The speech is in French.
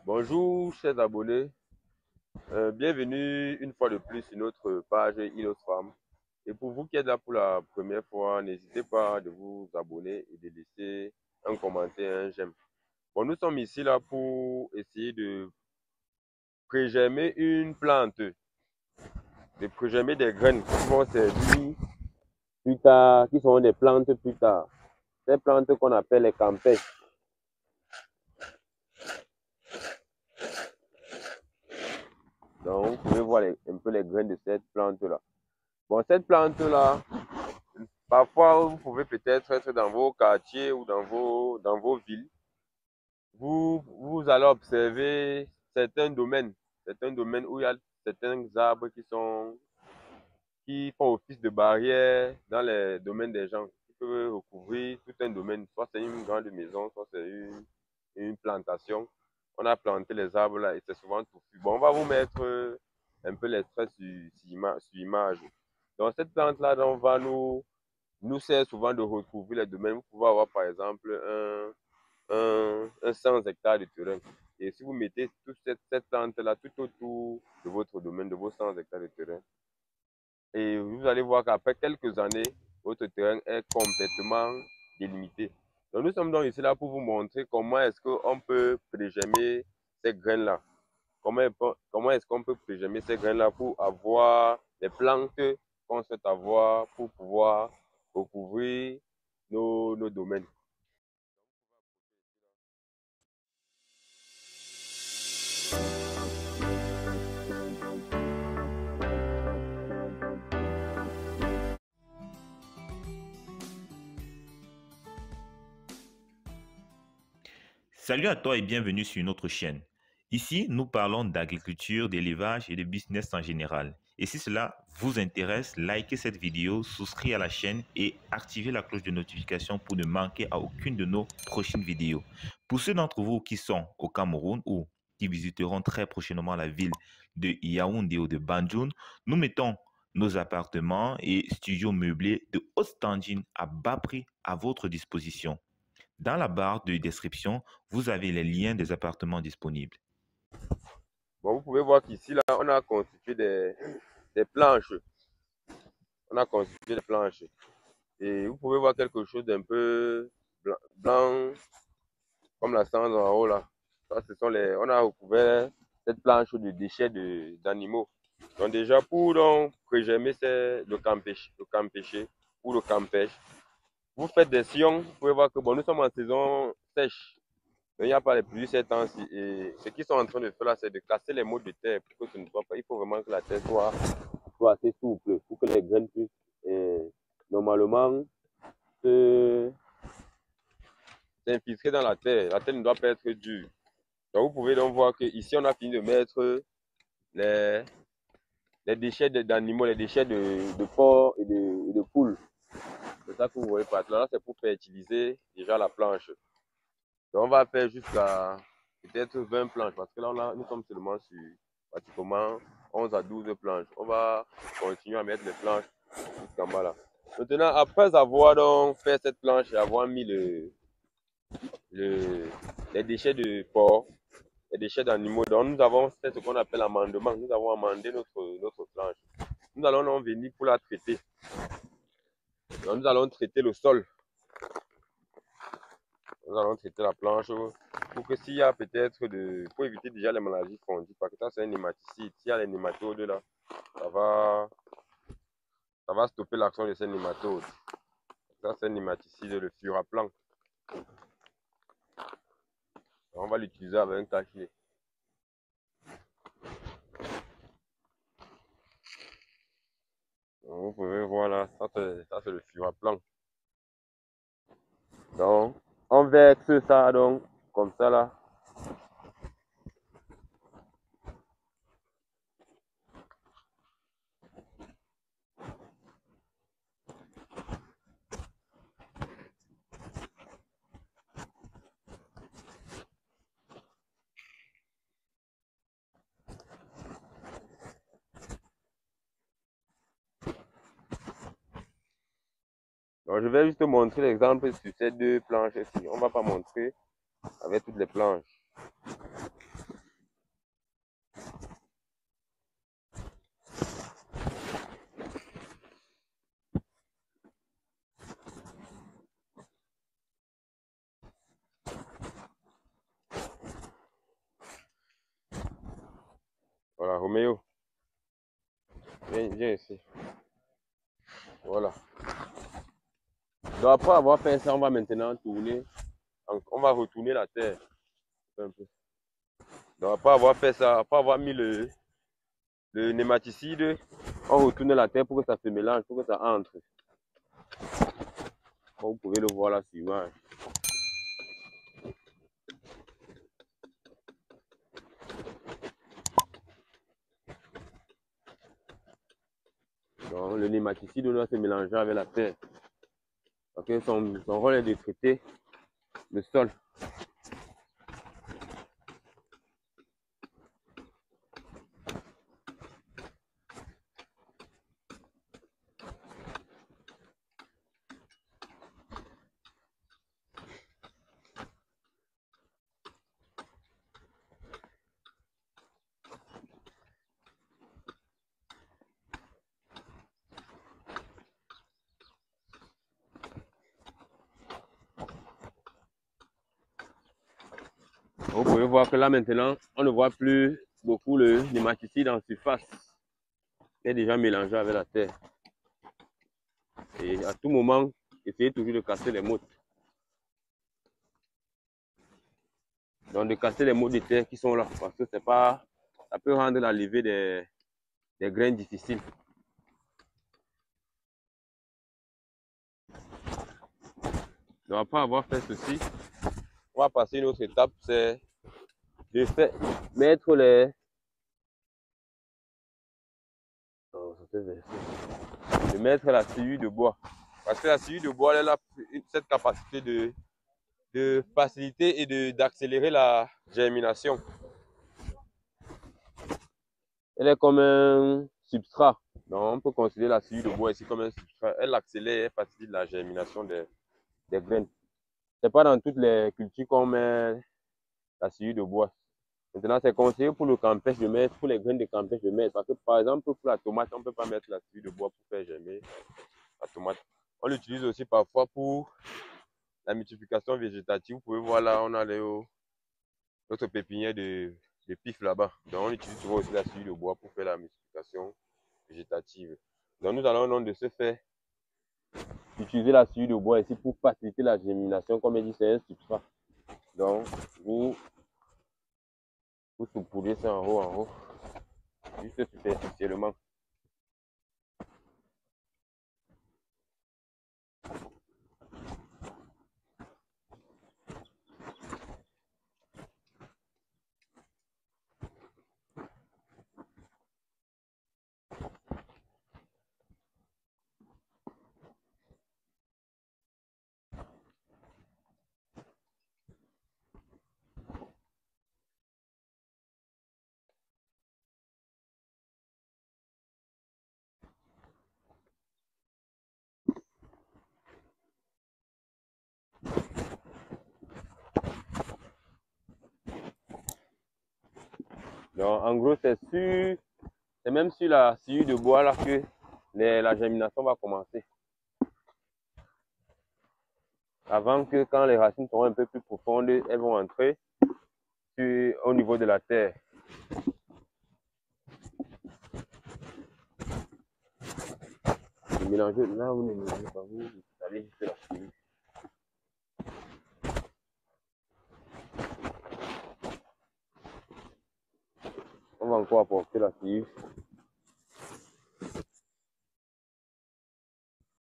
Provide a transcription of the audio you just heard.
Bonjour chers abonnés, bienvenue une fois de plus sur notre page Ilostram. Et pour vous qui êtes là pour la première fois, n'hésitez pas de vous abonner et de laisser un commentaire, un j'aime. Bon, nous sommes ici là pour essayer de pré-germer une plante, de pré-germer des graines qui vont servir plus tard, qui seront des plantes plus tard. Ces plantes qu'on appelle les campèches. Donc, vous pouvez voir un peu les graines de cette plante-là. Bon, cette plante-là, parfois, vous pouvez peut-être être dans vos quartiers ou dans vos villes. Vous allez observer certains domaines où il y a certains arbres qui font office de barrière dans les domaines des gens, qui peuvent recouvrir tout un domaine. Soit c'est une grande maison, soit c'est une plantation. On a planté les arbres là et c'est souvent touffu. Bon, on va vous mettre un peu les traits sur image. Donc, cette plante-là, on va nous sert souvent de recouvrir les domaines. Vous pouvez avoir par exemple un 100 hectares de terrain. Et si vous mettez toute cette plante-là tout autour de votre domaine, de vos 100 hectares de terrain, et vous allez voir qu'après quelques années, votre terrain est complètement délimité. Donc nous sommes donc ici là pour vous montrer comment est-ce qu'on peut pré-germer ces graines-là. Comment est-ce qu'on peut pré-germer ces graines-là pour avoir les plantes qu'on souhaite avoir pour pouvoir recouvrir nos domaines. Salut à toi et bienvenue sur notre chaîne. Ici, nous parlons d'agriculture, d'élevage et de business en général. Et si cela vous intéresse, likez cette vidéo, souscrivez à la chaîne et activez la cloche de notification pour ne manquer à aucune de nos prochaines vidéos. Pour ceux d'entre vous qui sont au Cameroun ou qui visiteront très prochainement la ville de Yaoundé ou de Banjul, nous mettons nos appartements et studios meublés de haute standing à bas prix à votre disposition. Dans la barre de description, vous avez les liens des appartements disponibles. Bon, vous pouvez voir qu'ici, là, on a constitué des planches. On a constitué des planches. Et vous pouvez voir quelque chose d'un peu blanc, comme la cendre en haut, là. Ça, on a recouvert cette planche de déchets d'animaux. Donc déjà, pour donc pré-germer le campéché ou le campèche, vous faites des sillons. Vous pouvez voir que bon, nous sommes en saison sèche. Il n'y a pas les pluies ces temps-ci. Et ce qu'ils sont en train de faire là, c'est de casser les mots de terre pour que ce ne soit pas. Il faut vraiment que la terre soit assez souple pour que les graines puissent normalement s'infiltrer dans la terre. La terre ne doit pas être dure. Donc vous pouvez donc voir qu'ici on a fini de mettre les, les déchets d'animaux, les déchets de porc et de poules. C'est ça que vous voyez par là. C'est pour fertiliser déjà la planche. Donc on va faire jusqu'à peut-être 20 planches parce que là nous sommes seulement sur pratiquement 11 à 12 planches. On va continuer à mettre les planches jusqu'en bas là. Maintenant, après avoir donc fait cette planche et avoir mis les déchets de porc, les déchets d'animaux, donc nous avons fait ce qu'on appelle amendement. Nous avons amendé notre planche. Nous allons donc venir pour la traiter. Donc nous allons traiter le sol. Nous allons traiter la planche pour que s'il y a peut-être pour éviter déjà les maladies fongiques, parce que ça c'est un nématicide. S'il y a les nématodes là, ça va stopper l'action de ces nématodes. Ça c'est un nématicide, le furaplan. On va l'utiliser avec un cachet. Donc, vous pouvez voir là, ça c'est le furaplan. Donc on verse ça donc comme ça là. Donc, je vais juste montrer l'exemple sur ces deux planches ici. On ne va pas montrer avec toutes les planches. Roméo. Viens ici. Voilà. Donc après avoir fait ça, on va maintenant tourner. On va retourner la terre. Un peu. Donc après avoir fait ça, après avoir mis le nématicide, on retourne la terre pour que ça se mélange, pour que ça entre. Comme vous pouvez le voir là sur l'image. Donc le nématicide doit se mélanger avec la terre. Okay, son rôle est de traiter le sol. Vous pouvez voir que là maintenant, on ne voit plus beaucoup le nématicide en surface. Il est déjà mélangé avec la terre. Et à tout moment, essayez toujours de casser les mottes. Donc de casser les mottes de terre qui sont là, parce que c'est pas, ça peut rendre la levée des graines difficiles. Donc après avoir fait ceci, on va passer une autre étape, c'est de mettre les... de mettre la sciure de bois. Parce que la sciure de bois, elle a cette capacité de faciliter et d'accélérer la germination. Elle est comme un substrat. Donc on peut considérer la sciure de bois ici comme un substrat. Elle accélère et facilite la germination des graines. Ce n'est pas dans toutes les cultures qu'on met la sciure de bois. Maintenant, c'est conseillé pour le campèche de mettre, pour les graines de campèche de mettre. Parce que par exemple, pour la tomate, on ne peut pas mettre la sciure de bois pour faire germer la tomate. On l'utilise aussi parfois pour la multiplication végétative. Vous pouvez voir là, on a notre pépinière de pif là-bas. Donc on utilise souvent aussi la sciure de bois pour faire la multiplication végétative. Donc nous allons au nom de ce fait utiliser la sciure de bois ici pour faciliter la germination. Comme je dis, c'est un substrat. Donc vous saupoudrez ça en haut, juste superficiellement. Donc en gros, c'est même sur la sciure de bois là que la germination va commencer. Avant que quand les racines seront un peu plus profondes, elles vont entrer au niveau de la terre. Vous mélangez, là vous ne mélangez pas, vous allez juste la sciure. On va encore apporter la sciure.